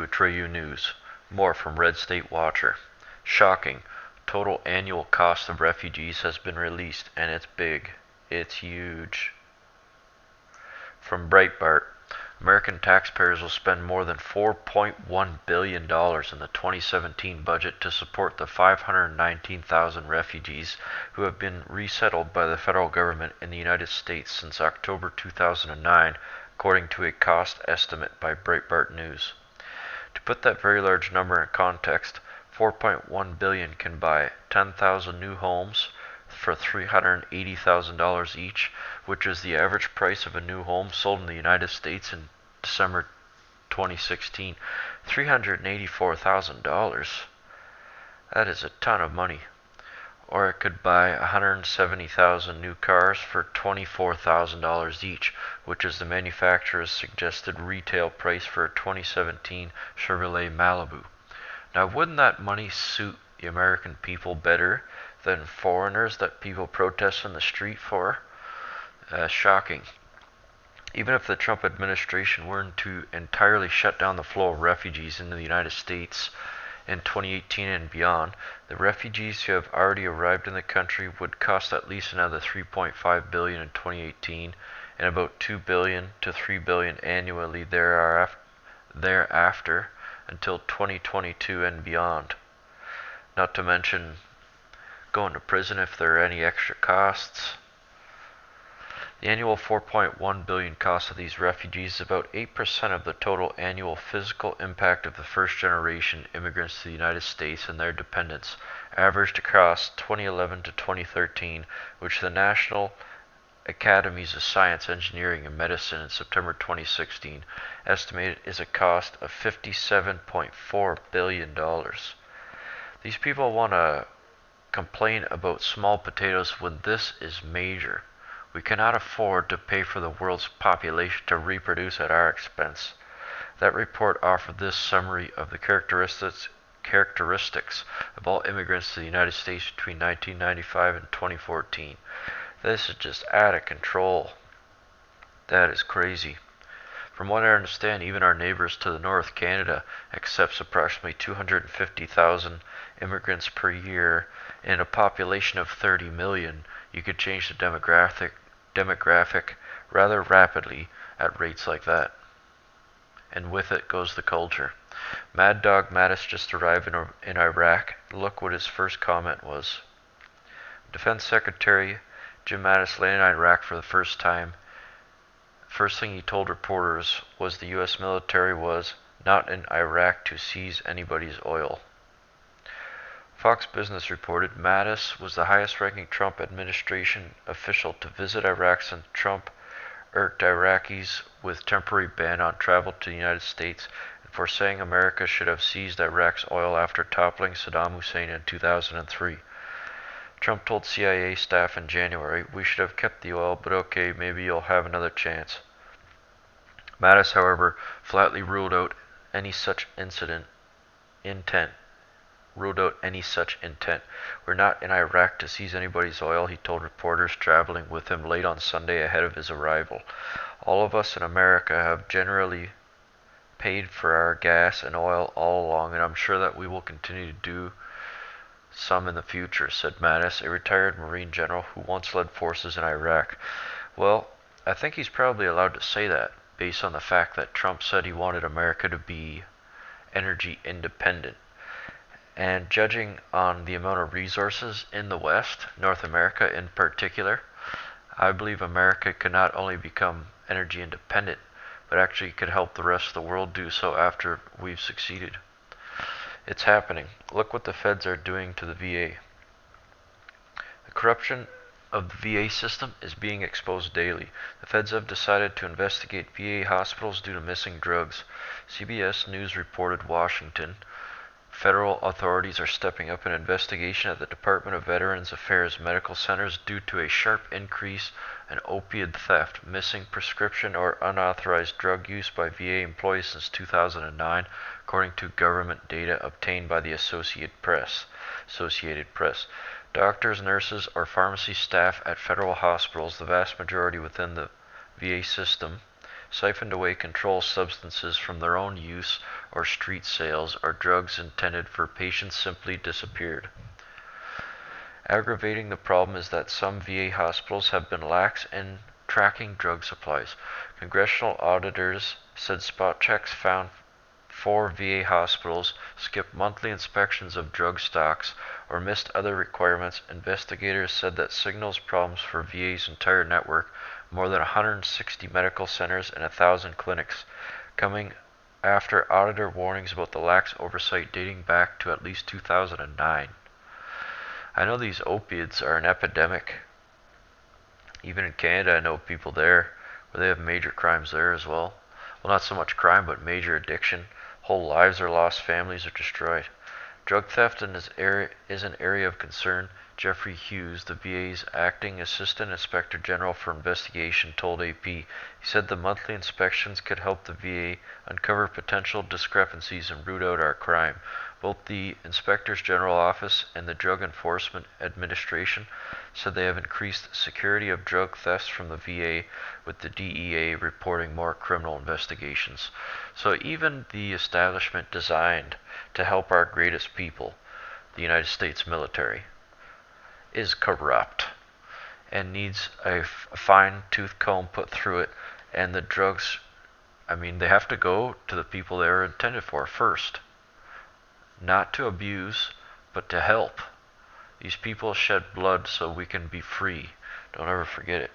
to Atreyu News. More from Red State Watcher. Shocking. Total annual cost of refugees has been released, and it's big. It's huge. From Breitbart. American taxpayers will spend more than $4.1 billion in the 2017 budget to support the 519,000 refugees who have been resettled by the federal government in the United States since October 2009, according to a cost estimate by Breitbart News. To put that very large number in context, 4.1 billion can buy 10,000 new homes for $380,000 each, which is the average price of a new home sold in the United States in December 2016. $384,000. That is a ton of money. Or it could buy 170,000 new cars for $24,000 each, which is the manufacturer's suggested retail price for a 2017 Chevrolet Malibu. Now, wouldn't that money suit the American people better than foreigners that people protest in the street for? Shocking. Even if the Trump administration weren't to entirely shut down the flow of refugees into the United States in 2018 and beyond, the refugees who have already arrived in the country would cost at least another $3.5 billion in 2018 and about $2 billion to $3 billion annually thereafter until 2022 and beyond. Not to mention going to prison if there are any extra costs. The annual $4.1 billion cost of these refugees is about 8% of the total annual physical impact of the first-generation immigrants to the United States and their dependents, averaged across 2011 to 2013, which the National Academies of Science, Engineering, and Medicine in September 2016 estimated is a cost of $57.4 billion. These people want to complain about small potatoes when this is major. We cannot afford to pay for the world's population to reproduce at our expense. That report offered this summary of the characteristics of all immigrants to the United States between 1995 and 2014. This is just out of control. That is crazy. From what I understand, even our neighbors to the north, Canada, accepts approximately 250,000 immigrants per year. In a population of 30 million, you could change the demographic rather rapidly at rates like that. And with it goes the culture. Maddog Mattis just arrived in Iraq. Look what his first comment was. Defense Secretary Jim Mattis landed in Iraq for the first time. First thing he told reporters was the U.S. military was not in Iraq to seize anybody's oil. Fox Business reported Mattis was the highest-ranking Trump administration official to visit Iraq since Trump urged Iraqis with temporary ban on travel to the United States and for saying America should have seized Iraq's oil after toppling Saddam Hussein in 2003. Trump told CIA staff in January, "We should have kept the oil, but okay, maybe you'll have another chance." Mattis, however, flatly ruled out any such intent. We're not in Iraq to seize anybody's oil, he told reporters traveling with him late on Sunday ahead of his arrival. All of us in America have generally paid for our gas and oil all along, and I'm sure that we will continue to do some in the future, said Mattis, a retired Marine general who once led forces in Iraq. Well, I think he's probably allowed to say that, based on the fact that Trump said he wanted America to be energy independent. And judging on the amount of resources in the West, North America in particular, I believe America could not only become energy independent, but actually could help the rest of the world do so after we've succeeded. It's happening. Look what the feds are doing to the VA. The corruption of the VA system is being exposed daily. The feds have decided to investigate VA hospitals due to missing drugs. CBS News reported Washington. Federal authorities are stepping up an investigation at the Department of Veterans Affairs medical centers due to a sharp increase in opioid theft, missing prescription or unauthorized drug use by VA employees since 2009, according to government data obtained by the Associated Press. Doctors, nurses, or pharmacy staff at federal hospitals, the vast majority within the VA system, siphoned away controlled substances from their own use or street sales, or drugs intended for patients simply disappeared. Aggravating the problem is that some VA hospitals have been lax in tracking drug supplies. Congressional auditors said spot checks found 4 VA hospitals skipped monthly inspections of drug stocks or missed other requirements. Investigators said that signals problems for VA's entire network, more than 160 medical centers and 1,000 clinics, coming after auditor warnings about the lax oversight dating back to at least 2009. I know these opiates are an epidemic. Even in Canada, I know people there where they have major crimes there as well. Well, not so much crime, but major addiction. Whole lives are lost, families are destroyed. Drug theft is an area of concern. Jeffrey Hughes, the VA's acting Assistant Inspector General for Investigation, told AP. He said the monthly inspections could help the VA uncover potential discrepancies and root out our crime. Both the Inspector's General Office and the Drug Enforcement Administration said they have increased security of drug thefts from the VA, with the DEA reporting more criminal investigations. So even the establishment designed to help our greatest people, the United States military, is corrupt and needs a fine-tooth comb put through it. And the drugs, they have to go to the people they are intended for first. Not to abuse, but to help. These people shed blood so we can be free. Don't ever forget it.